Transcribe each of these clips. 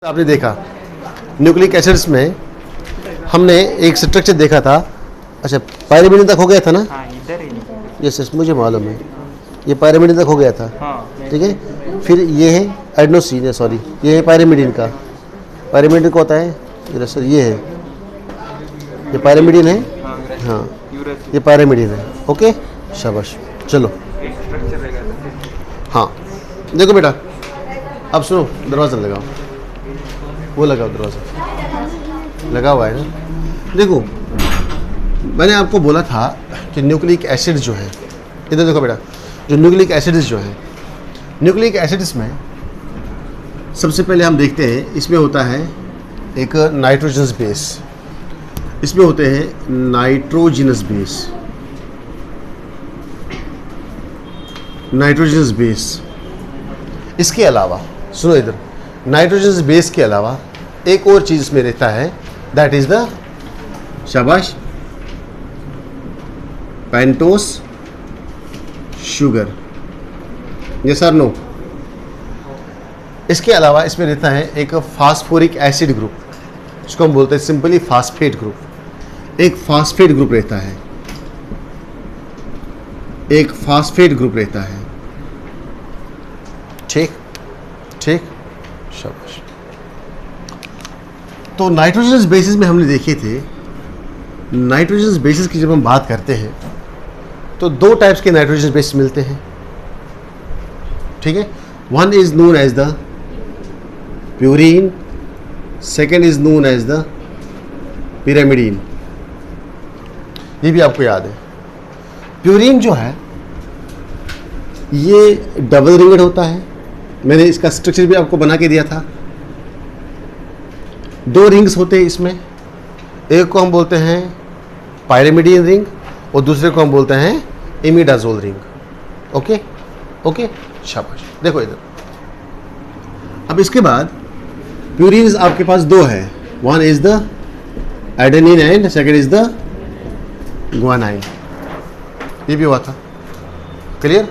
आपने देखा nucleic acids में हमने एक स्ट्रक्चर देखा था। अच्छा, पायरिमिडीन तक हो गया था ना? हाँ, इधर ही। यस, मुझे मालूम है ये पायरिमिडीन तक हो गया था। हाँ, ठीक है, फिर ये है एडेनोसिन है, सॉरी ये है पायरिमिडीन का। पायरिमिडीन को होता है ये सर, ये है, ये पायरिमिडीन है। हाँ, ये पायरिमिडीन है। ओके, शाबाश, चलो। हाँ, देखो बेटा, अब सुनो, दरवाज़ा लगाओ, वो लगाओ, दरवाज़ा लगा हुआ है ना। देखो, मैंने आपको बोला था कि न्यूक्लिक एसिड जो है, इधर देखो बेटा, जो न्यूक्लिक एसिड्स जो है, न्यूक्लिक एसिड्स में सबसे पहले हम देखते हैं, इसमें होता है एक नाइट्रोजनस बेस, इसमें होते हैं नाइट्रोजनस बेस, नाइट्रोजनस बेस। इसके अलावा सुनो इधर, नाइट्रोजन बेस के अलावा एक और चीज़ इसमें रहता है, दैट इज द, शाबाश, पेंटोस शुगर। यस और नो? इसके अलावा इसमें रहता है एक फास्फोरिक एसिड ग्रुप, जिसको हम बोलते हैं सिंपली फास्फेट ग्रुप। एक फास्फेट ग्रुप रहता है, एक फास्फेट ग्रुप रहता है। ठीक ठीक, शाबाश। तो नाइट्रोजनस बेसिस में हमने देखे थे, नाइट्रोजनस बेसिस की जब हम बात करते हैं तो दो टाइप्स के नाइट्रोजनस बेसिस मिलते हैं। ठीक है, one is known as the purine, second is known as the pyrimidine. ये भी आपको याद है। प्यूरीन जो है ये डबल रिंगड होता है, मैंने इसका स्ट्रक्चर भी आपको बना के दिया था। दो रिंग्स होते हैं इसमें, एक को हम बोलते हैं पायरिमिडीन रिंग और दूसरे को हम बोलते हैं इमिडाजोल रिंग। ओके ओके, शाबाश। देखो इधर, अब इसके बाद प्यूरीन्स आपके पास दो है, one is the adenine and second is the guanine. ये भी हुआ था, क्लियर?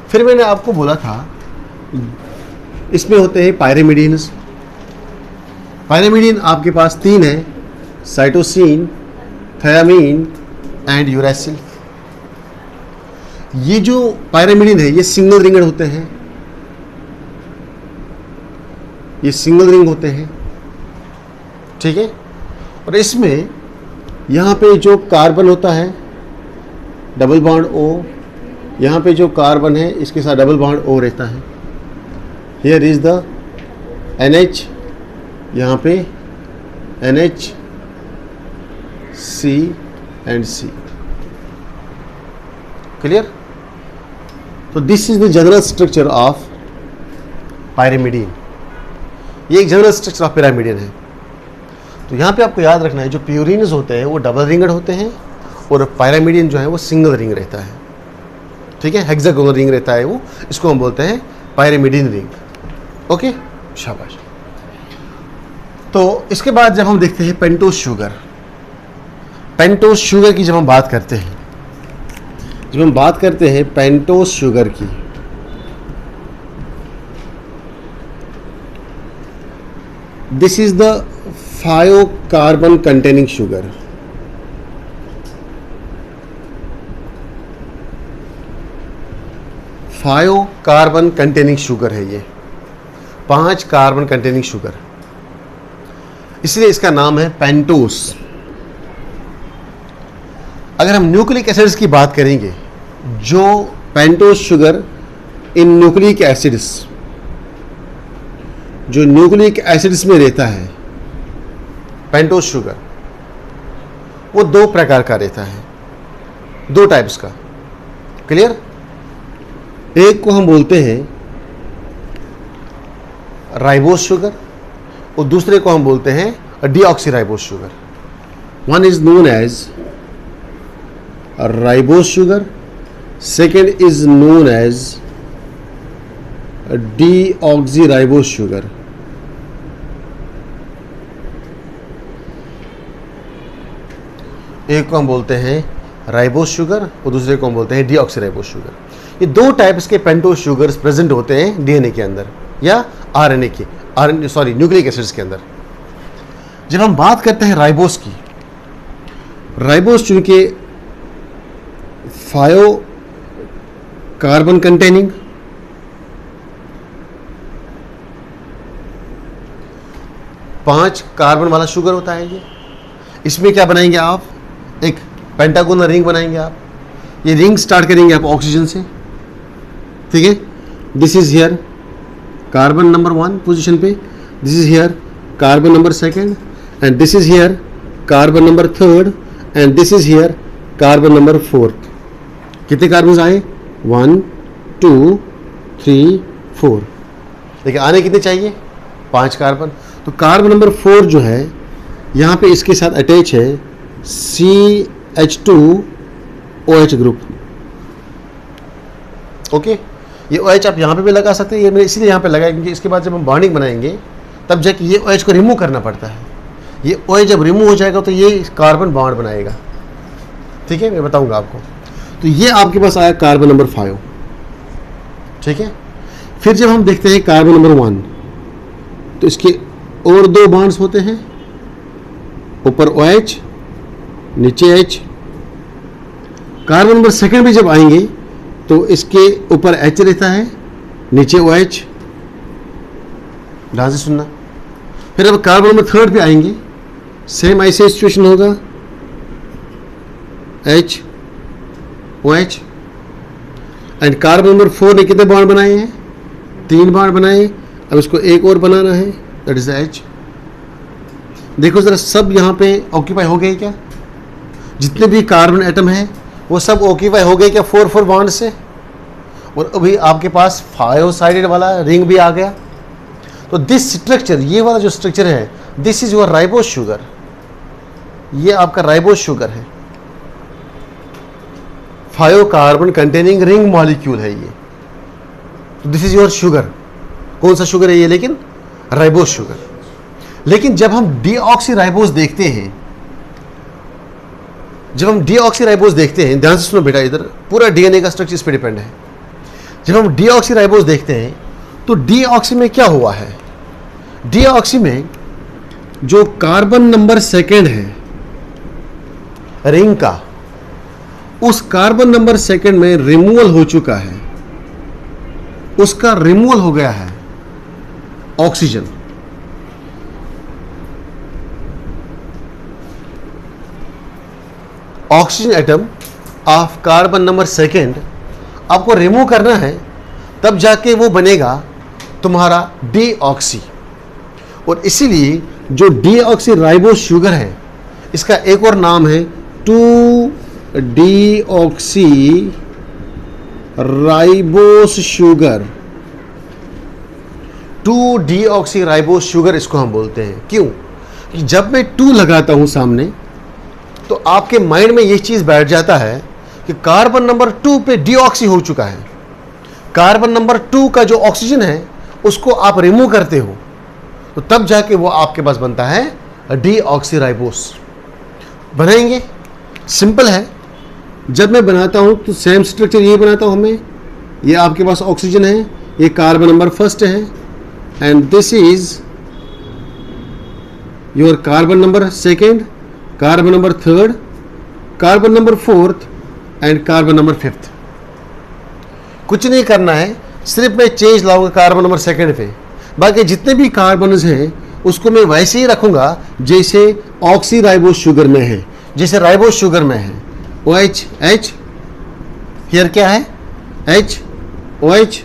फिर मैंने आपको बोला था इसमें होते हैं पायरिमिडीन्स। पायरिमिडीन आपके पास तीन है, साइटोसिन, थायामीन एंड यूरैसिल। ये जो पायरिमिडीन है ये सिंगल रिंगड होते हैं, ये सिंगल रिंग होते हैं। ठीक है, और इसमें यहाँ पे जो कार्बन होता है डबल बॉन्ड O, यहाँ पे जो कार्बन है इसके साथ डबल बॉन्ड O रहता है। हियर इज द NH, यहाँ पे NH, C and C। Clear? तो this is the general structure of pyrimidine. ये एक जनरल स्ट्रक्चर ऑफ पिरामिडीन है। तो यहाँ पे आपको याद रखना है, जो प्यूरीन्स होते हैं वो डबल रिंगड होते हैं और पायरिमिडीन जो है वो सिंगल रिंग रहता है। ठीक है, हेक्सागोनल रिंग रहता है वो, इसको हम बोलते हैं पायरिमिडीन रिंग। ओके, शाबाश। तो इसके बाद जब हम देखते हैं पेंटोस शुगर, पेंटोस शुगर की जब हम बात करते हैं, जब हम बात करते हैं पेंटोस शुगर की, this is the 5 carbon containing sugar. Five carbon containing sugar है ये, 5 कार्बन कंटेनिंग शुगर, इसलिए इसका नाम है पेंटोस। अगर हम न्यूक्लिक एसिड्स की बात करेंगे, जो pentose sugar in nucleic acids, जो न्यूक्लिक एसिड्स में रहता है पेंटोस शुगर, वो दो प्रकार का रहता है, दो टाइप्स का। क्लियर? एक को हम बोलते हैं राइबोस शुगर और दूसरे को हम बोलते हैं deoxyribose sugar. One is known as ribose sugar, second is known as deoxyribose sugar. एक को हम बोलते हैं राइबोस शुगर और दूसरे को हम बोलते हैं डीऑक्सीराइबोस शुगर। ये दो टाइप्स के पेंटोस शुगर्स प्रेजेंट होते हैं डीएनए के अंदर या आरएनए के न्यूक्लिक एसिड्स के अंदर। जब हम बात करते हैं राइबोस की, राइबोस चूंकि 5 कार्बन कंटेनिंग, पांच कार्बन वाला शुगर होता है ये। इसमें क्या बनाएंगे आप, एक पेंटागोनल रिंग बनाएंगे आप। ये रिंग स्टार्ट करेंगे आप ऑक्सीजन से, ठीक है। This is here carbon number 1 position पे, this is here carbon number 2 and this is here carbon number 3 and this is here carbon number 4। कितने कार्बन आए, 1 2 3 4, लेकिन आने कितने चाहिए, 5 कार्बन। तो कार्बन नंबर 4 जो है यहाँ पे इसके साथ अटैच है CH2OH ग्रुप। ओके, ये OH आप यहाँ पे भी लगा सकते हैं, ये मैंने इसलिए यहाँ पे लगाया क्योंकि इसके बाद जब हम बॉन्डिंग बनाएंगे तब जाके ये OH को रिमूव करना पड़ता है। ये OH जब रिमूव हो जाएगा तो ये कार्बन बॉन्ड बनाएगा, ठीक है, मैं बताऊंगा आपको। तो ये आपके पास आया कार्बन नंबर 5, ठीक है। फिर जब हम देखते हैं कार्बन नंबर 1, तो इसके और 2 बॉन्ड्स होते हैं, ऊपर OH नीचे H। कार्बन नंबर 2 भी जब आएंगे तो इसके ऊपर H रहता है, नीचे OH। ध्यान से सुनना। फिर अब कार्बन नंबर 3 पे आएंगे, सेम ऐसे सिचुएशन होगा, H OH। And carbon number 4 ने कितने बॉन्ड बनाए हैं, 3 बॉन्ड बनाए। अब इसको एक और बनाना है, दैट इज H। देखो जरा सब यहाँ पे ऑक्यूपाई हो गए क्या, जितने भी कार्बन एटम हैं वो सब ऑक्यूपाई हो गए क्या 4 बॉन्ड से। और अभी आपके पास 5 साइडेड वाला रिंग भी आ गया। तो दिस स्ट्रक्चर, ये वाला जो स्ट्रक्चर है, this is your ribose sugar. ये आपका राइबोस शुगर है, 5 कार्बन कंटेनिंग रिंग मॉलिक्यूल है ये। तो दिस इज योर शुगर। कौन सा शुगर है ये, लेकिन राइबोस शुगर। लेकिन जब हम डीऑक्सीराइबोस देखते हैं, ध्यान से सुनो बेटा, इधर पूरा डीएनए का स्ट्रक्चर इस पे डिपेंड है। जब हम डीऑक्सीराइबोस देखते हैं तो डीऑक्सी में क्या हुआ है, डीऑक्सी में जो कार्बन नंबर 2 है रिंग का, उस कार्बन नंबर 2 में रिमूवल हो चुका है, उसका रिमूवल हो गया है oxygen. Oxygen atom of carbon number 2 आपको रिमूव करना है, तब जाके वो बनेगा तुम्हारा डीऑक्सी। और इसीलिए जो डीऑक्सीराइबोस शुगर है, इसका एक और नाम है 2-डीऑक्सीराइबोस शुगर। 2-डीऑक्सीराइबोस शुगर इसको हम बोलते हैं। क्यों? कि जब मैं 2 लगाता हूं सामने तो आपके माइंड में ये चीज बैठ जाता है कि कार्बन नंबर 2 पे डीऑक्सी हो चुका है। कार्बन नंबर 2 का जो ऑक्सीजन है उसको आप रिमूव करते हो, तो तब जाके वो आपके पास बनता है डीऑक्सीराइबोस। बनाएंगे, सिंपल है। जब मैं बनाता हूं तो सेम स्ट्रक्चर ये बनाता हूं मैं। ये आपके पास ऑक्सीजन है, ये कार्बन नंबर 1 है, and this is your carbon number 2, carbon number 3, carbon number 4 and carbon number 5। कुछ नहीं करना है, सिर्फ मैं चेंज लाऊंगा कार्बन नंबर 2 पे। बाकी जितने भी कार्बन्स हैं उसको मैं वैसे ही रखूंगा जैसे ऑक्सीराइबोस शुगर में है, जैसे राइबोस शुगर में है। OH H, हियर क्या है H OH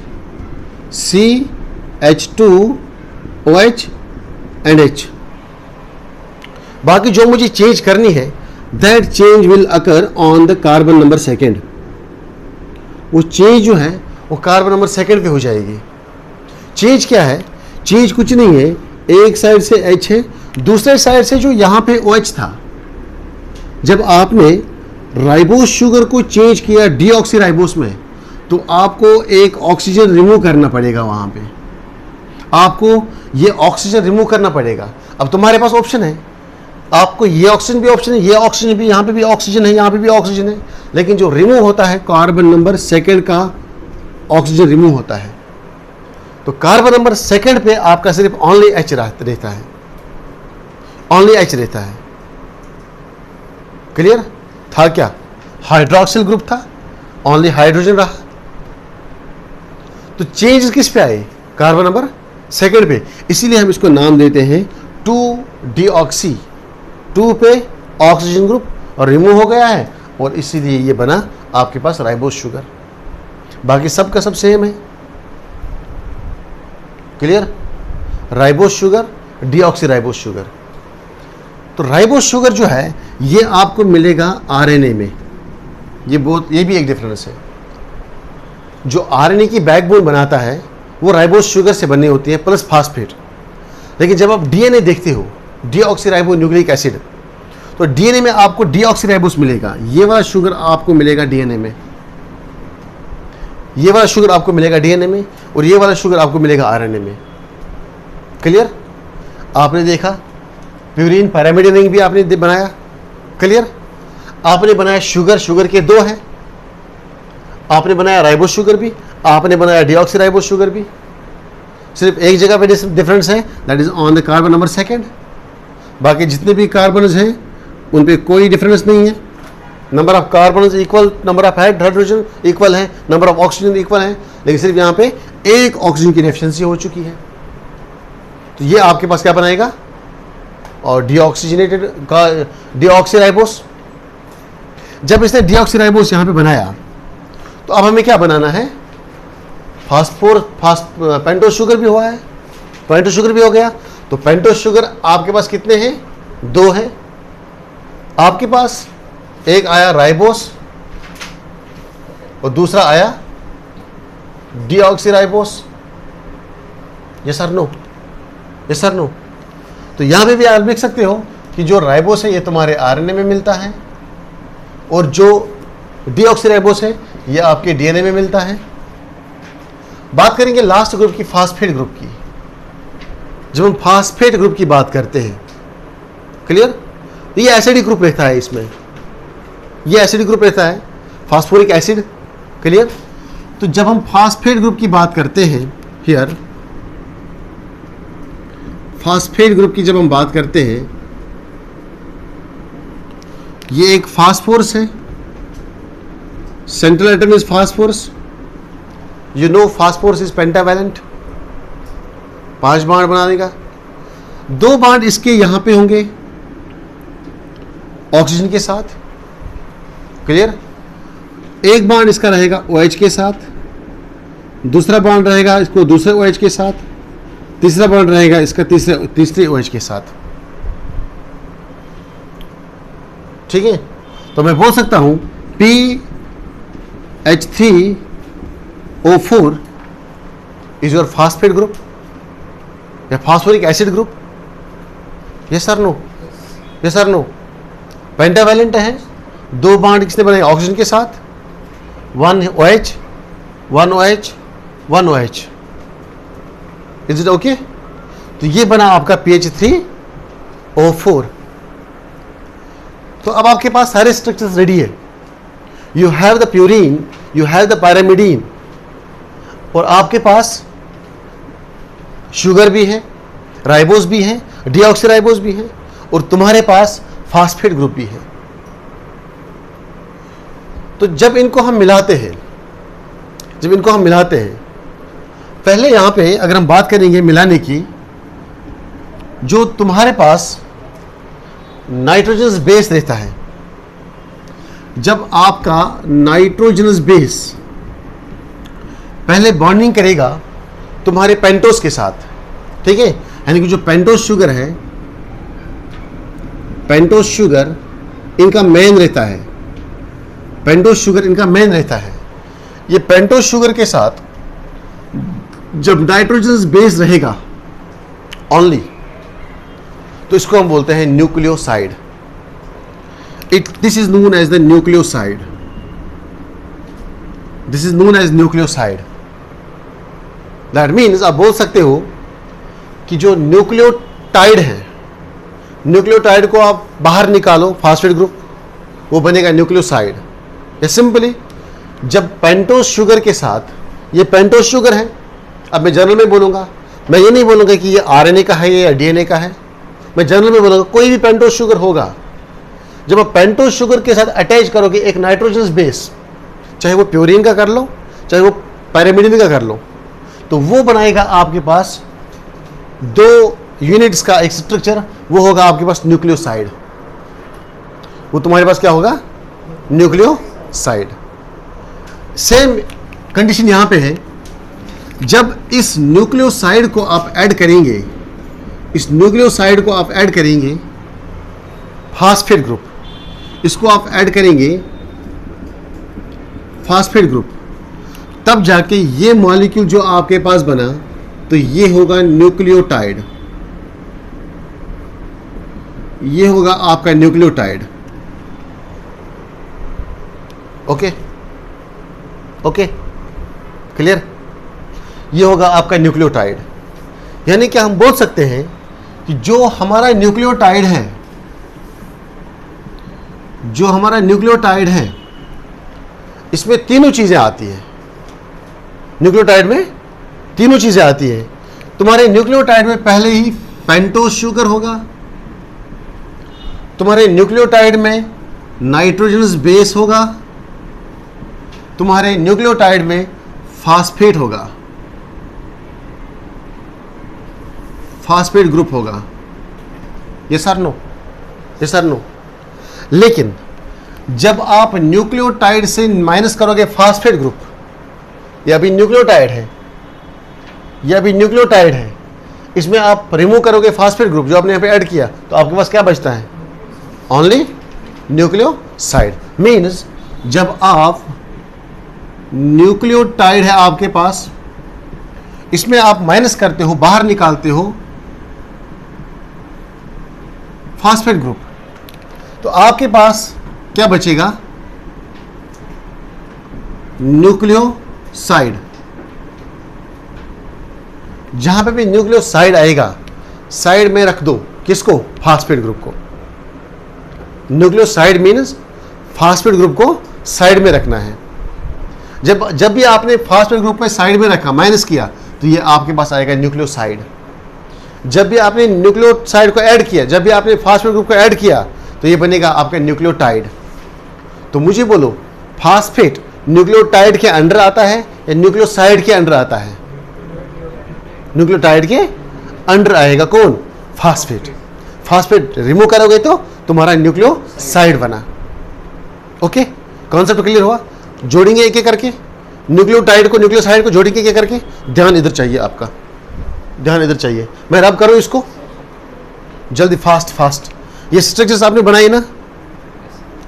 C H2OH and H। बाकी जो मुझे चेंज करनी है, that change will occur on the carbon number 2। वो चेंज जो है वो कार्बन नंबर 2 पे हो जाएगी। चेंज क्या है? चेंज कुछ नहीं है, एक साइड से H है, दूसरे साइड से जो यहां पे OH था, जब आपने राइबोस शुगर को चेंज किया डीऑक्सीराइबोस में, तो आपको एक ऑक्सीजन रिमूव करना पड़ेगा। वहां पे आपको ये ऑक्सीजन रिमूव करना पड़ेगा। अब तुम्हारे पास ऑप्शन है, आपको ये ऑक्सीजन भी ऑप्शन है, ये ऑक्सीजन भी, यहाँ पे भी ऑक्सीजन है, यहाँ पे भी ऑक्सीजन है, लेकिन जो रिमूव होता है कार्बन नंबर 2 का ऑक्सीजन रिमूव होता है। तो कार्बन नंबर सेकंड पे आपका सिर्फ ओनली H रहता है, ओनली H रहता है। क्लियर? था क्या? हाइड्रोक्सिल ग्रुप था, ओनली हाइड्रोजन रहा। तो चेंज किस पे आए? कार्बन नंबर सेकंड पे। इसीलिए हम इसको नाम देते हैं 2-डीऑक्सी। 2 पे ऑक्सीजन ग्रुप और रिमूव हो गया है, और इसीलिए ये बना आपके पास राइबोस शुगर। बाकी सब का सब सेम है। Clear? Ribose sugar, deoxy ribose sugar. तो राइबोस शुगर जो है ये आपको मिलेगा आरएनए में। ये भी एक डिफरेंस है। जो आरएनए की बैकबोन बनाता है वो राइबोस शुगर से बनी होती है प्लस फास्फेट। लेकिन जब आप डीएनए देखते हो, डीऑक्सी राइबो न्यूक्लिक एसिड, तो डीएनए में आपको डीऑक्सी राइबोस मिलेगा। ये वाला शुगर आपको मिलेगा डीएनए में, ये वाला शुगर आपको मिलेगा डीएनए में, और ये वाला शुगर आपको मिलेगा आरएनए में। क्लियर? आपने देखा प्यूरिन पैरामिडिन रिंग भी आपने बनाया। क्लियर? आपने बनाया शुगर के 2 हैं। आपने बनाया राइबोस शुगर भी, आपने बनाया डीऑक्सी राइबोस शुगर भी। सिर्फ एक जगह पे डिफरेंस है, that is on the carbon number second. बाकी जितने भी कार्बन हैं उन पे कोई डिफरेंस नहीं है। Number of carbon equal, number of hydrogen equal है, नंबर ऑफ ऑक्सीजन इक्वल है, लेकिन सिर्फ यहाँ पे एक ऑक्सीजन की डेफिशिएंसी हो चुकी है। तो ये आपके पास क्या बनाएगा? और डीऑक्सीजनेटेड का डीऑक्सी राइबोस। जब इसने डीऑक्सी राइबोस यहाँ पे बनाया तो अब हमें क्या बनाना है? पेंटोस शुगर भी हुआ है, पेंटोस शुगर भी हो गया। तो पेंटोस शुगर आपके पास कितने हैं? 2 हैं। आपके पास एक आया राइबोस और दूसरा आया डीऑक्सी राइबोस। यस और नो? यस और नो? तो यहां पे भी आप लिख सकते हो कि जो राइबोस है ये तुम्हारे आरएनए में मिलता है, और जो डीऑक्सी राइबोस है ये आपके डीएनए में मिलता है। बात करेंगे लास्ट ग्रुप की, फास्फेट ग्रुप की। जब हम फास्फेट ग्रुप की बात करते हैं, क्लियर, ये एसिडिक ग्रुप रहता है। इसमें ये एसिडिक ग्रुप रहता है, फास्फोरिक एसिड। क्लियर? तो जब हम फास्फेट ग्रुप की बात करते हैं, हियर फास्फेट ग्रुप की जब हम बात करते हैं, ये एक फास्फोरस है, central atom is phosphorus. You know phosphorus is pentavalent, 5 bond बना देगा। 2 बांड इसके यहां पे होंगे ऑक्सीजन के साथ। क्लियर? एक बांड इसका रहेगा OH के साथ, दूसरा बांड रहेगा इसको दूसरे OH के साथ, तीसरा बांड रहेगा इसका तीसरे OH के साथ। ठीक है? तो मैं बोल सकता हूं PH3O4 is your phosphate group या फास्फोरिक एसिड ग्रुप। यस और नो? यस और नो? पेंटावैलेंट है, 2 बांड किसने बनाए? ऑक्सीजन के साथ, 1 OH 1 OH 1 OH। Is it okay? तो ये बना आपका PH3O4। तो अब आपके पास सारे स्ट्रक्चर्स रेडी है। You have the purine, you have the pyrimidine, और आपके पास शुगर भी है, राइबोस भी है, डीऑक्सी राइबोस भी है, और तुम्हारे पास फास्फेट ग्रुप भी है। तो जब इनको हम मिलाते हैं, पहले यहां पे अगर हम बात करेंगे मिलाने की, जो तुम्हारे पास नाइट्रोजनस बेस रहता है, जब आपका नाइट्रोजनस बेस पहले बॉन्डिंग करेगा तुम्हारे पेंटोस के साथ, ठीक है, यानी कि जो पेंटोस शुगर है, पेंटोस शुगर इनका मेन रहता है, पेंटोस शुगर इनका मेन रहता है। ये पेंटोस शुगर के साथ जब नाइट्रोजनस बेस रहेगा ओनली, तो इसको हम बोलते हैं nucleoside. This is known as the nucleoside, this is known as nucleoside. That means आप बोल सकते हो कि जो न्यूक्लियोटाइड है, न्यूक्लियोटाइड को आप बाहर निकालो फास्फेट ग्रुप, वो बनेगा न्यूक्लियोसाइड। या सिंपली जब पेंटोस शुगर के साथ, ये पेंटोस शुगर है, अब मैं जनरल में बोलूँगा, मैं ये नहीं बोलूँगा कि ये आरएनए का है या डीएनए का है, मैं जनरल में बोलूँगा कोई भी पेंटोज शुगर होगा, जब आप पेंटोज शुगर के साथ अटैच करोगे एक नाइट्रोजनस बेस, चाहे वो प्यूरिन का कर लो चाहे वो पैरामिडिन का कर लो, तो वो बनाएगा आपके पास 2 यूनिट्स का एक स्ट्रक्चर, वो होगा आपके पास न्यूक्लियोसाइड। वो तुम्हारे पास क्या होगा? न्यूक्लियोसाइड। सेम कंडीशन यहां पे है, जब इस न्यूक्लियोसाइड को आप ऐड करेंगे, इस न्यूक्लियोसाइड को आप ऐड करेंगे फास्फेट ग्रुप, इसको आप ऐड करेंगे फास्फेट ग्रुप, तब जाके ये मॉलिक्यूल जो आपके पास बना तो ये होगा न्यूक्लियोटाइड, ये होगा आपका न्यूक्लियोटाइड। Okay okay, clear? ये होगा आपका न्यूक्लियोटाइड। यानी कि हम बोल सकते हैं कि जो हमारा न्यूक्लियोटाइड है, जो हमारा न्यूक्लियोटाइड है, इसमें तीनों चीजें आती हैं। न्यूक्लियोटाइड में तीनों चीजें आती हैं। तुम्हारे न्यूक्लियोटाइड में पहले ही पेंटोज शुगर होगा, तुम्हारे न्यूक्लियोटाइड में नाइट्रोजनस बेस होगा, तुम्हारे न्यूक्लियोटाइड में फास्फेट होगा, फास्फेट ग्रुप होगा। ये सर नो, ये सर नो। लेकिन जब आप न्यूक्लियोटाइड से माइनस करोगे फास्फेट ग्रुप, ये अभी न्यूक्लियोटाइड है, ये अभी न्यूक्लियोटाइड है, इसमें आप रिमूव करोगे फास्फेट ग्रुप जो आपने यहाँ पे ऐड किया, तो आपके पास क्या बचता है? Only nucleoside. मीन्स जब आप न्यूक्लियोटाइड है आपके पास, इसमें आप माइनस करते हो, बाहर निकालते हो फास्फेट ग्रुप, तो आपके पास क्या बचेगा? न्यूक्लियोसाइड। जहां पे भी न्यूक्लियोसाइड आएगा, साइड में रख दो किसको? फास्फेट ग्रुप को। न्यूक्लियोसाइड मीन्स फास्फेट ग्रुप को साइड में रखना है। जब भी आपने फास्फेट ग्रुप में साइड में रखा, माइनस किया, तो ये आपके पास आएगा न्यूक्लियोसाइड। जब भी आपने न्यूक्लियोसाइड को ऐड किया, जब भी आपने फास्फेट ग्रुप को ऐड किया, तो ये बनेगा आपका न्यूक्लियोटाइड। तो मुझे बोलो, फास्फेट न्यूक्लियोटाइड के अंडर आता है या न्यूक्लियोसाइड के अंडर आता है? न्यूक्लियोटाइड के अंडर आएगा कौन? फास्फेट। फास्फेट रिमूव करोगे तो तुम्हारा न्यूक्लियोसाइड बना। ओके, कॉन्सेप्ट क्लियर हुआ? जोड़ेंगे एक एक करके, न्यूक्लियोटाइड को न्यूक्लियोसाइड को जोड़ेंगे एक एक करके। ध्यान इधर चाहिए, आपका ध्यान इधर चाहिए। मैं रब करूं इसको जल्दी, फास्ट फास्ट। ये स्ट्रक्चर्स आपने बनाई ना,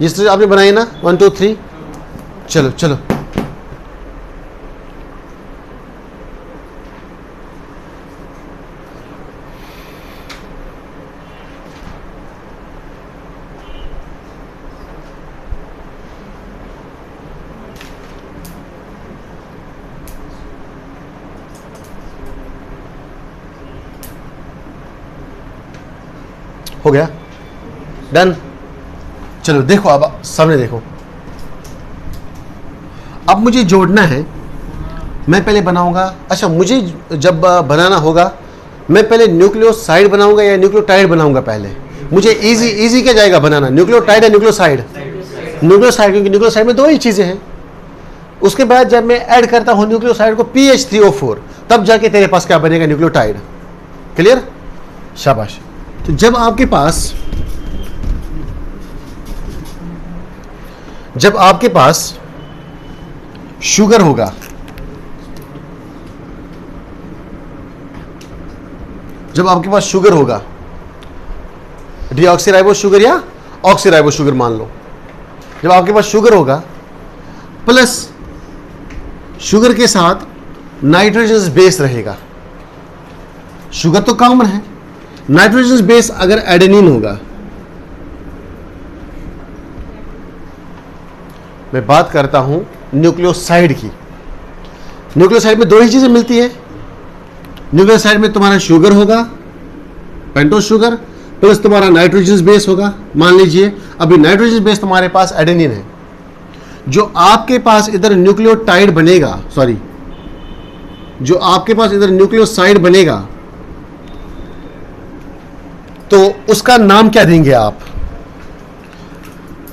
ये स्ट्रक्चर आपने बनाई ना, 1 2 3, चलो चलो। हो गया, डन। चलो देखो, अब सामने देखो। अब मुझे जोड़ना है, मैं पहले बनाऊंगा। अच्छा, मुझे जब बनाना होगा, मैं पहले न्यूक्लियोसाइड बनाऊंगा या न्यूक्लियोटाइड बनाऊंगा? पहले मुझे इजी क्या जाएगा बनाना, न्यूक्लियोटाइड या न्यूक्लियोसाइड? न्यूक्लियोसाइड, क्योंकि न्यूक्लियोसाइड में 2 ही चीजें हैं। उसके बाद जब मैं ऐड करता हूं न्यूक्लियोसाइड को PH3O4, तब जाके तेरे पास क्या बनेगा? न्यूक्लियोटाइड। क्लियर? शाबाश। तो जब आपके पास शुगर होगा, जब आपके पास शुगर होगा, डीऑक्सीराइबोस शुगर या ऑक्सीराइबोस शुगर मान लो, जब आपके पास शुगर होगा प्लस शुगर के साथ नाइट्रोजनस बेस रहेगा। शुगर तो कॉमन है, नाइट्रोजनस बेस अगर एडेनिन होगा, मैं बात करता हूं न्यूक्लियोसाइड की। न्यूक्लियोसाइड में 2 ही चीजें मिलती है। न्यूक्लियोसाइड में तुम्हारा शुगर होगा, पेंटोज शुगर, प्लस तुम्हारा नाइट्रोजनस बेस होगा। मान लीजिए अभी नाइट्रोजनस बेस तुम्हारे पास एडेनिन है, जो आपके पास इधर न्यूक्लियोटाइड बनेगा, सॉरी जो आपके पास इधर न्यूक्लियोसाइड बनेगा तो उसका नाम क्या देंगे आप?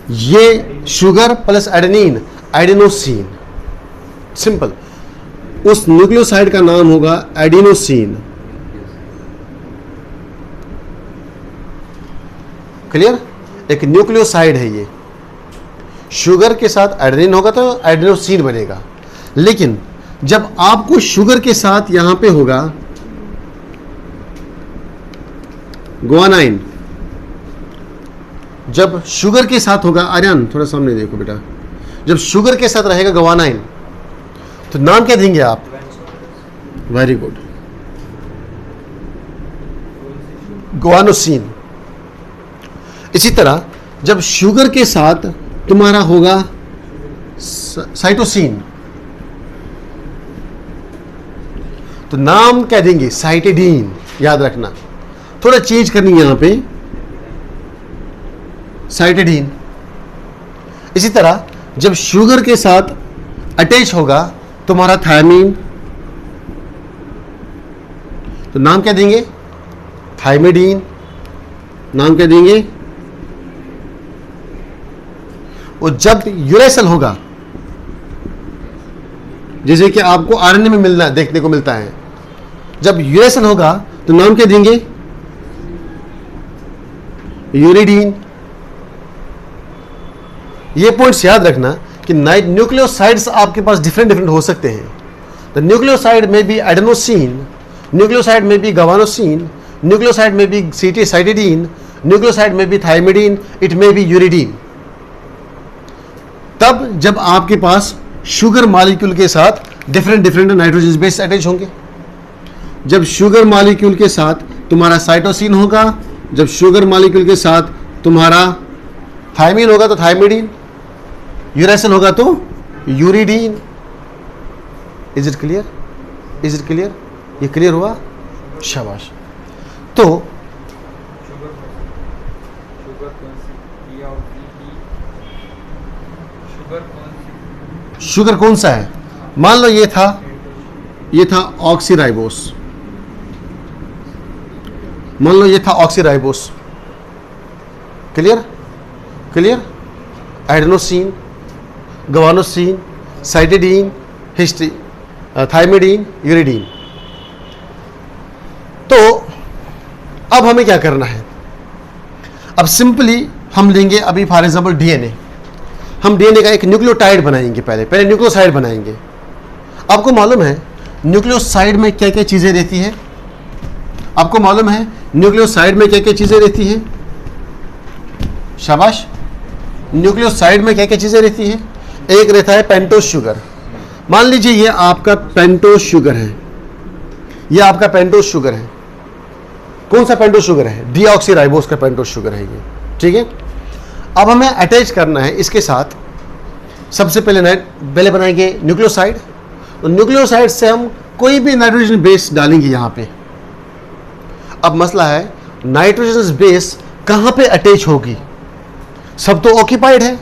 ये sugar plus adenine, adenosine. Simple, उस न्यूक्लियोसाइड का नाम होगा एडिनोसिन। क्लियर? एक न्यूक्लियोसाइड है ये, शुगर के साथ एडेनिन होगा तो एडेनोसिन बनेगा। लेकिन जब आपको शुगर के साथ यहां पे होगा ग्वानाइन, जब शुगर के साथ होगा, आर्यन थोड़ा सामने देखो बेटा, जब शुगर के साथ रहेगा ग्वानाइन तो नाम क्या देंगे आप? Very good, guanosine. इसी तरह जब शुगर के साथ तुम्हारा होगा साइटोसिन तो नाम क्या देंगे? साइटिडीन। याद रखना, थोड़ा चेंज करनी है यहां पे, साइटिडीन। इसी तरह जब शुगर के साथ अटैच होगा तुम्हारा थायमीन तो नाम क्या देंगे? थाइमिडीन। नाम क्या देंगे? और जब यूरेसिल होगा, जैसे कि आपको आरएनए में मिलना देखने को मिलता है, जब यूरेसिल होगा तो नाम क्या देंगे? यूरिडीन। ये पॉइंट्स याद रखना कि न्यूक्लियोसाइड्स आपके पास डिफरेंट हो सकते हैं। द न्यूक्लियोसाइड में भी एडेनोसिन, न्यूक्लियोसाइड में भी गवानोसिन, न्यूक्लियोसाइड में भी साइटिडीन, न्यूक्लियोसाइड में भी थाइमिडीन, इट में भी यूरिडीन। तब जब आपके पास शुगर मॉलिक्यूल के साथ डिफरेंट नाइट्रोजन बेस अटैच होंगे। जब शुगर मॉलिक्यूल के साथ तुम्हारा साइटोसिन होगा, जब शुगर मॉलिक्यूल के साथ तुम्हारा थाइमिन होगा तो थाइमिडीन, यूरेसिल होगा तो uridine. Is it clear? Is it clear? ये क्लियर हुआ? शाबाश। तो शुगर कौन सा है? मान लो ये था ऑक्सीराइबोस, मान लो ये था oxyribose. Clear? Clear? Adenosine, guanosine, cytidine, thymidine, uridine. तो अब हमें क्या करना है? अब सिंपली हम लेंगे अभी फॉर एग्जांपल डीएनए। हम डीएनए का एक न्यूक्लियोटाइड बनाएंगे, पहले न्यूक्लियोसाइड बनाएंगे। आपको मालूम है न्यूक्लियोसाइड में क्या क्या चीजें रहती है? आपको मालूम है न्यूक्लियोसाइड में क्या क्या चीजें रहती है? शाबाश। न्यूक्लियोसाइड में क्या क्या चीजें रहती है? एक रहता है पेंटोस शुगर। मान लीजिए ये आपका पेंटोस शुगर है, ये आपका पेंटोस शुगर है। कौन सा पेंटोस शुगर है? डीऑक्सीराइबोस का पेंटोस शुगर है ये। ठीक है, अब हमें अटैच करना है इसके साथ। सबसे पहले बनाएंगे न्यूक्लियोसाइड। तो न्यूक्लियोसाइड से हम कोई भी नाइट्रोजन बेस डालेंगे यहां पे। अब मसला है नाइट्रोजन बेस कहां पे अटैच होगी? सब तो ऑक्यूपाइड है।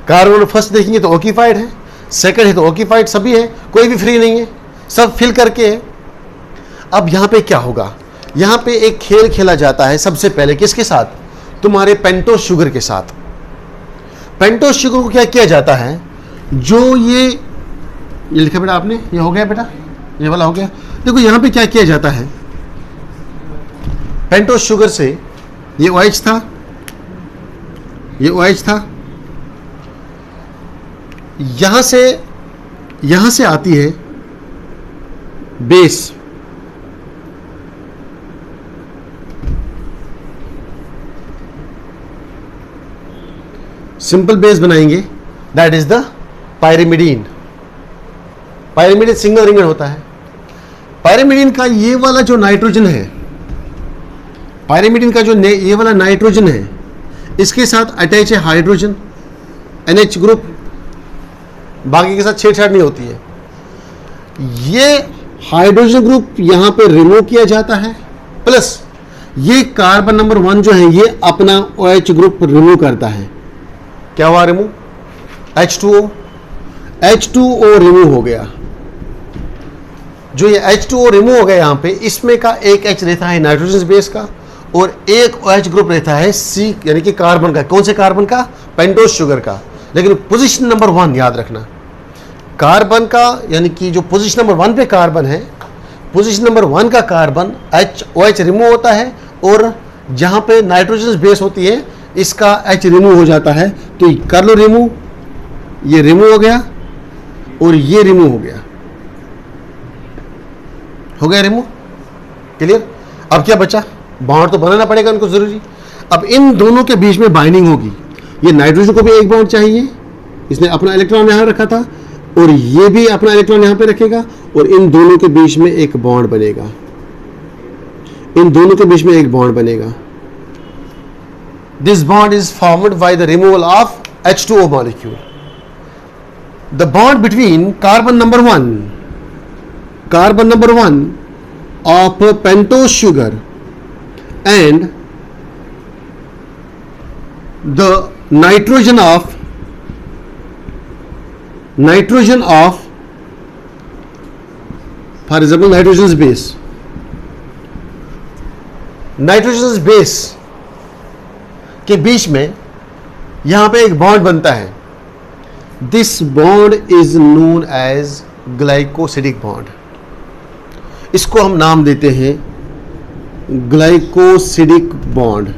कार्बन फर्स्ट देखेंगे तो ऑक्यूपाइड है, सेकंड है तो ऑक्यूपाइड, सभी है, कोई भी फ्री नहीं है, सब फिल करके है। अब यहां पे क्या होगा? यहां पे एक खेल खेला जाता है सबसे पहले किसके साथ? तुम्हारे पेंटोस शुगर के साथ। पेंटोस शुगर को क्या किया जाता है? जो ये लिखा बेटा आपने, ये हो गया बेटा, ये वाला हो गया। देखो यहां पे क्या किया जाता है, पेंटोस शुगर से ये OH था, ये OH था, यहां से आती है बेस। सिंपल बेस बनाएंगे, that is the pyrimidine. Pyrimidine single ringed होता है। पायरिमिडीन का ये वाला जो नाइट्रोजन है, पायरिमिडीन का जो ये वाला नाइट्रोजन है, इसके साथ अटैच है हाइड्रोजन NH ग्रुप, बाकी के साथ छेड़छाड़ नहीं होती है। ये हाइड्रोजन ग्रुप यहां पे रिमूव किया जाता है, प्लस ये कार्बन नंबर 1 जो है ये अपना OH ग्रुप रिमूव करता है। क्या हुआ रिमूव? H2O रिमूव हो गया। जो ये H2O रिमूव हो गया यहाँ पे, इसमें का एक H रहता है नाइट्रोजन बेस का और एक OH ग्रुप रहता है C यानी कि कार्बन का। कौन से कार्बन का? पेंटोज शुगर का। लेकिन पोजीशन नंबर 1 याद रखना, कार्बन का यानी कि जो पोजीशन नंबर 1 पे कार्बन है, पोजीशन नंबर 1 का कार्बन OH रिमूव होता है और जहाँ पे नाइट्रोजन बेस होती है इसका H रिमूव हो जाता है। तो कर लो रिमूव, ये रिमूव हो गया और ये रिमूव हो गया, हो गया रिमूव। क्लियर? अब क्या बचा? बॉन्ड तो बनाना पड़ेगा उनको जरूरी। अब इन दोनों के बीच में बाइंडिंग होगी। ये नाइट्रोजन को भी एक बॉन्ड चाहिए, इसने अपना इलेक्ट्रॉन यहां रखा था और ये भी अपना इलेक्ट्रॉन यहां पे रखेगा और इन दोनों के बीच में एक बॉन्ड बनेगा, इन दोनों के बीच में एक बॉन्ड बनेगा। This bond is formed by the removal of H2O molecule. The bond between carbon number 1 of pentose sugar and the nitrogen of for example nitrogen's base, nitrogen base के बीच में यहां पे एक बॉन्ड बनता है। This bond is known as glycosidic bond. इसको हम नाम देते हैं ग्लाइकोसिडिक बॉन्ड।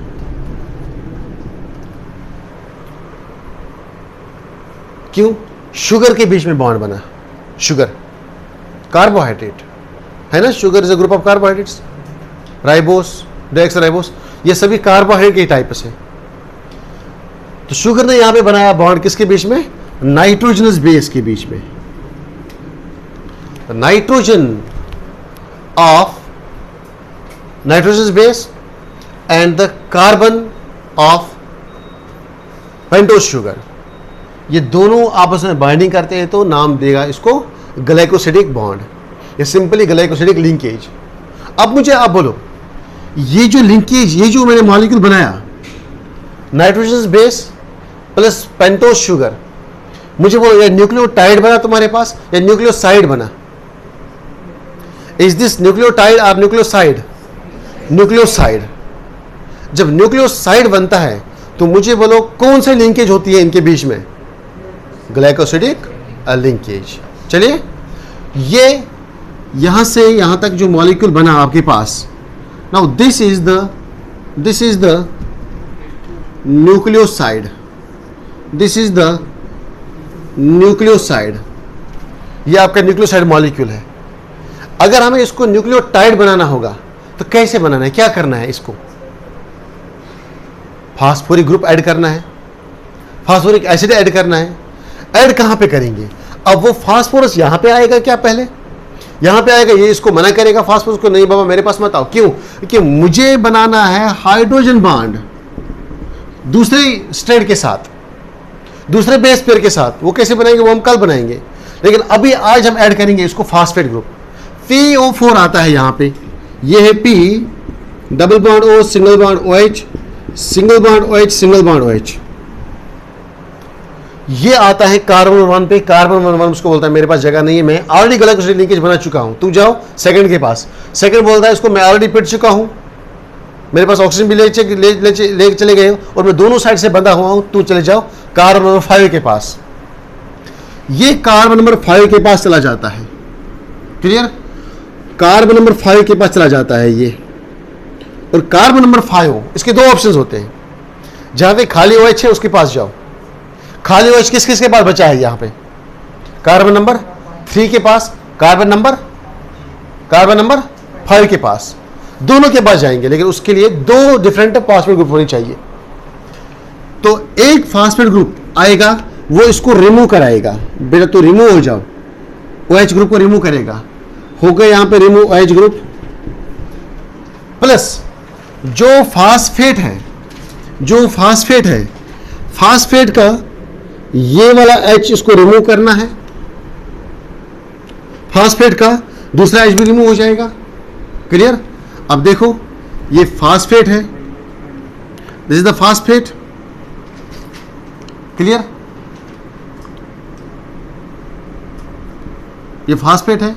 क्यों? शुगर के बीच में बॉन्ड बना। शुगर कार्बोहाइड्रेट है ना, sugar is a group of carbohydrates, ribose, deoxyribose, ये सभी कार्बोहाइड्रेट के टाइप्स हैं। तो शुगर ने यहां पे बनाया बॉन्ड किसके बीच में? नाइट्रोजनस बेस के बीच में। Nitrogen of nitrogenous base and the carbon of pentose sugar, ये दोनों आपस में बाइंडिंग करते हैं तो नाम देगा इसको ग्लाइकोसिडिक बॉन्ड या सिंपली ग्लाइकोसिडिक लिंकेज। अब मुझे आप बोलो, ये जो लिंकेज, ये जो मैंने मॉलिक्यूल बनाया nitrogen base plus pentose sugar, मुझे बोलो ये न्यूक्लियोटाइड बना तुम्हारे पास या न्यूक्लियोसाइड बना? इज दिस न्यूक्लियोटाइड और न्यूक्लियोसाइड? न्यूक्लियोसाइड। जब न्यूक्लियोसाइड बनता है तो मुझे बोलो कौन सी लिंकेज होती है इनके बीच में? Glycosidic linkage. चलिए, ये यहां से यहां तक जो मॉलिक्यूल बना आपके पास, now this is the nucleoside, this is the nucleoside. ये आपका न्यूक्लियोसाइड मॉलिक्यूल है। अगर हमें इसको न्यूक्लियोटाइड बनाना होगा तो कैसे बनाना है, क्या करना है? इसको फास्फोरिक ग्रुप ऐड करना है, फास्फोरिक एसिड ऐड करना है। ऐड कहां पे करेंगे? अब वो फास्फोरस यहां पे आएगा क्या? पहले यहां पे आएगा, ये इसको मना करेगा फास्फोरस को, नहीं बाबा मेरे पास मत आओ। क्यों? क्योंकि मुझे बनाना है हाइड्रोजन बॉन्ड दूसरे स्ट्रैंड के साथ, दूसरे बेस पेयर के साथ। वो कैसे बनाएंगे वो हम कल बनाएंगे, लेकिन अभी आज हम ऐड करेंगे इसको फास्फेट ग्रुप। PO4 आता है यहां पे, ये है P, double bond O, single bond OH, single bond OH, single bond OH। ये आता है कार्बन 1 पे। कार्बन 1 उसको बोलता है मेरे पास जगह नहीं है, मैं ऑलरेडी ग्लाइकोसिडिक लिंकेज बना चुका हूं, तू जाओ सेकंड के पास। सेकंड बोलता है इसको मैं ऑलरेडी पिट चुका हूं, मेरे पास ऑक्सीजन भी ले चले गए और मैं दोनों साइड से बंधा हुआ हूं, तू चले जाओ कार्बन नंबर 5 के पास। ये कार्बन नंबर 5 के पास चला जाता है। क्लियर? कार्बन नंबर 5 के पास चला जाता है ये। और कार्बन नंबर 5, इसके दो ऑप्शंस होते हैं। जहां पे खाली OH है उसके पास जाओ। खाली OH किस किस के पास बचा है? यहां पे कार्बन नंबर 3 के पास, कार्बन नंबर 5 के पास, दोनों के पास जाएंगे। लेकिन उसके लिए दो डिफरेंट फास्फेट ग्रुप होनी चाहिए। तो एक फास्फेट ग्रुप आएगा, वो इसको रिमूव कराएगा। बेटा तो रिमूव हो जाओ, OH ग्रुप को रिमूव करेगा। हो गया यहां पे रिमूव OH ग्रुप। प्लस जो फास्फेट है, फास्फेट का ये वाला H इसको रिमूव करना है, फास्फेट का दूसरा H भी रिमूव हो जाएगा। क्लियर? अब देखो ये फास्फेट है, this is the phosphate. Clear? ये फास्फेट है,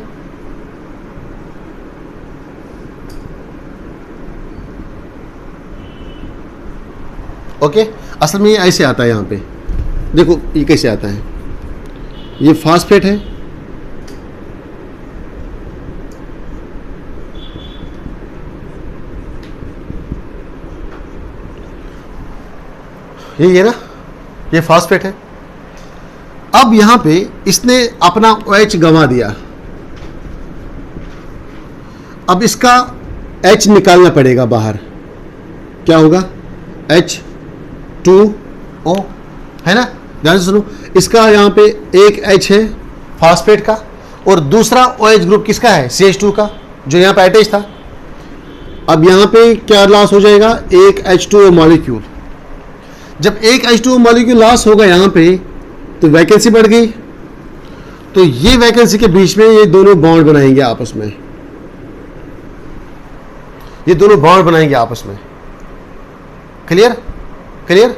ओके, असल में ये ऐसे आता है, यहाँ पे देखो ये कैसे आता है, ये फास्फेट है, ये ना, ये फास्फेट है। अब यहां पे इसने अपना OH गंवा दिया, अब इसका H निकालना पड़ेगा बाहर, क्या होगा H2O, है ना, ध्यान से सुनो, इसका यहां पे एक H है फास्फेट का और दूसरा OH ग्रुप किसका है, CH2 का, जो यहां पे अटैच था। अब यहां पे क्या लॉस हो जाएगा, एक H2O मॉलिक्यूल। जब एक H2O मॉलिक्यूल लॉस होगा यहां पे तो वैकेंसी बढ़ गई, तो ये वैकेंसी के बीच में ये दोनों बॉन्ड बनाएंगे आपस में, ये दोनों बॉन्ड बनाएंगे आपस में, क्लियर क्लियर।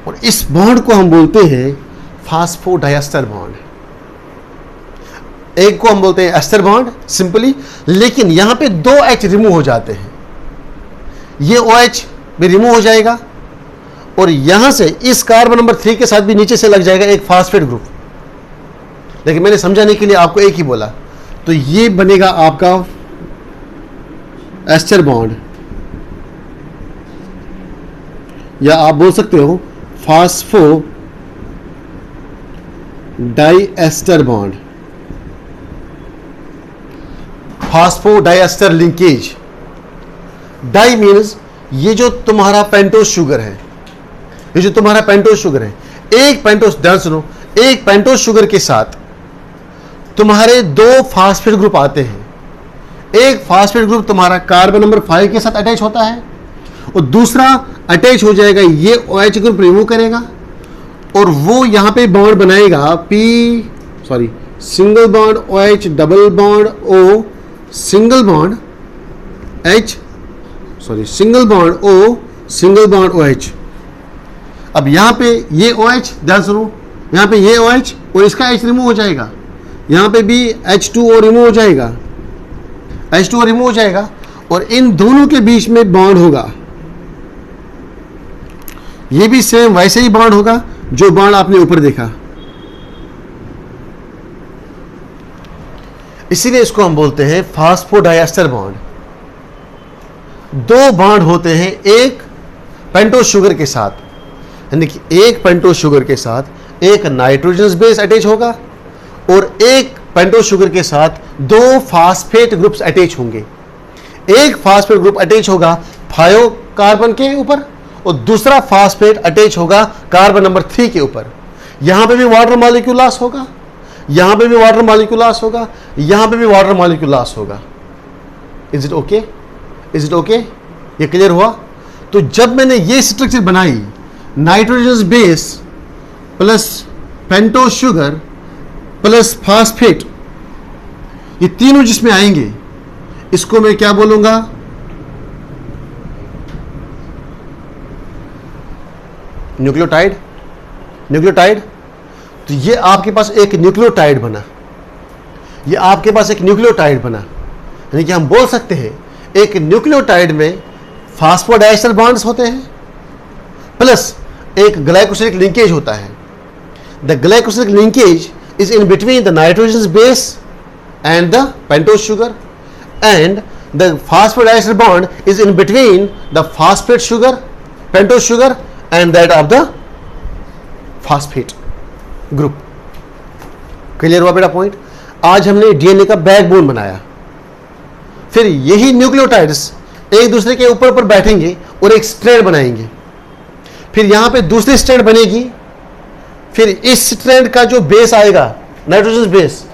और इस बॉन्ड को हम बोलते हैं फास्फोडाइएस्टर बॉन्ड, एक को हम बोलते हैं एस्टर बॉन्ड सिंपली, लेकिन यहां पे दो H रिमूव हो जाते हैं, ये OH भी रिमूव हो जाएगा और यहां से इस कार्बन नंबर 3 के साथ भी नीचे से लग जाएगा एक फास्फेट ग्रुप। लेकिन मैंने समझाने के लिए आपको एक ही बोला, तो ये बनेगा आपका एस्टर बॉन्ड, या आप बोल सकते हो phospho diester bond, phospho diester linkage. Di means ये जो तुम्हारा पेंटोज शुगर है, ये जो तुम्हारा पेंटोज शुगर है, एक पेंटोज, ध्यान सुनो, एक पेंटोज शुगर के साथ तुम्हारे दो फास्फेट ग्रुप आते हैं। एक फास्फेट ग्रुप तुम्हारा कार्बन नंबर 5 के साथ अटैच होता है और दूसरा अटैच हो जाएगा, ये OH ग्रुप रिमूव करेगा और वो यहां पे बॉन्ड बनाएगा single bond OH, double bond O, single bond H, single bond O, single bond OH। अब यहां पे ये OH, ध्यान सुनो, यहां पे ये OH और इसका H रिमूव हो जाएगा, यहां पे भी H2O रिमूव हो जाएगा, H2O रिमूव हो जाएगा और इन दोनों के बीच में बॉन्ड होगा। ये भी सेम वैसे ही बॉन्ड होगा जो बॉन्ड आपने ऊपर देखा, इसीलिए इसको हम बोलते हैं फास्फोडाइएस्टर बॉन्ड। दो बॉन्ड होते हैं एक पेंटोज शुगर के साथ, यानी कि एक पेंटोज शुगर के साथ एक नाइट्रोजनस बेस अटैच होगा और एक पेंटोज शुगर के साथ दो फास्फेट ग्रुप्स अटैच होंगे। एक फास्फेट ग्रुप अटैच होगा 5 कार्बन के ऊपर और दूसरा फास्फेट अटैच होगा कार्बन नंबर 3 के ऊपर। यहां पे भी वाटर मॉलिक्यूल लॉस होगा, यहां पे भी वाटर मॉलिक्यूल लॉस होगा, यहां पे भी वाटर मॉलिक्यूल लॉस होगा। Is it okay, is it okay, ये क्लियर हुआ। तो जब मैंने ये स्ट्रक्चर बनाई, nitrogenous base plus pentose sugar plus phosphate, ये तीनों जिसमें आएंगे, इसको मैं क्या बोलूंगा, न्यूक्लियोटाइड। न्यूक्लियोटाइड, तो ये आपके पास एक न्यूक्लियोटाइड बना, ये आपके पास एक न्यूक्लियोटाइड बना, यानी कि हम बोल सकते हैं एक न्यूक्लियोटाइड में फास्फोडाइएस्टर बॉन्ड्स होते हैं प्लस एक ग्लाइकोसिलिक लिंकेज होता है। The glycosylic linkage is in between the nitrogenous base and the pentose sugar, and the phosphodiester bond is in between the phosphate sugar, pentose sugar and that of the phosphate group। Clear हुआ बेटा point. आज हमने DNA का backbone बनाया, फिर यही nucleotides एक दूसरे के ऊपर ऊपर बैठेंगे और एक स्ट्रैंड बनाएंगे, फिर यहां पे दूसरी स्ट्रैंड बनेगी, फिर इस स्ट्रैंड का जो बेस आएगा नाइट्रोजन बेस,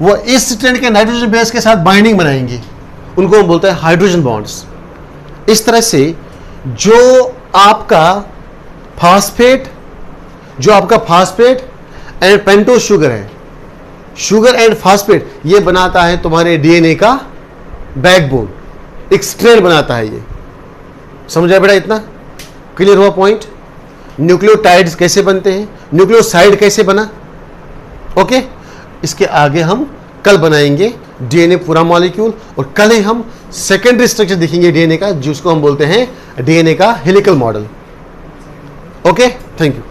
वो इस स्ट्रैंड के नाइट्रोजन बेस के साथ बाइंडिंग बनाएंगे, उनको हम बोलते हैं हाइड्रोजन बॉन्ड्स। इस तरह से जो आपका फास्फेट एंड पेंटोज शुगर है, शुगर एंड फास्फेट, ये बनाता है तुम्हारे डीएनए का बैकबोन, एक स्ट्रैंड बनाता है। ये समझा बेटा, इतना क्लियर हुआ पॉइंट। न्यूक्लियोटाइड्स कैसे बनते हैं, न्यूक्लियोसाइड कैसे बना, ओके। इसके आगे हम कल बनाएंगे डीएनए पूरा मॉलिक्यूल, और कल ही हम सेकेंडरी स्ट्रक्चर देखेंगे डीएनए का, जिसको हम बोलते हैं डीएनए का helical model. Okay, thank you.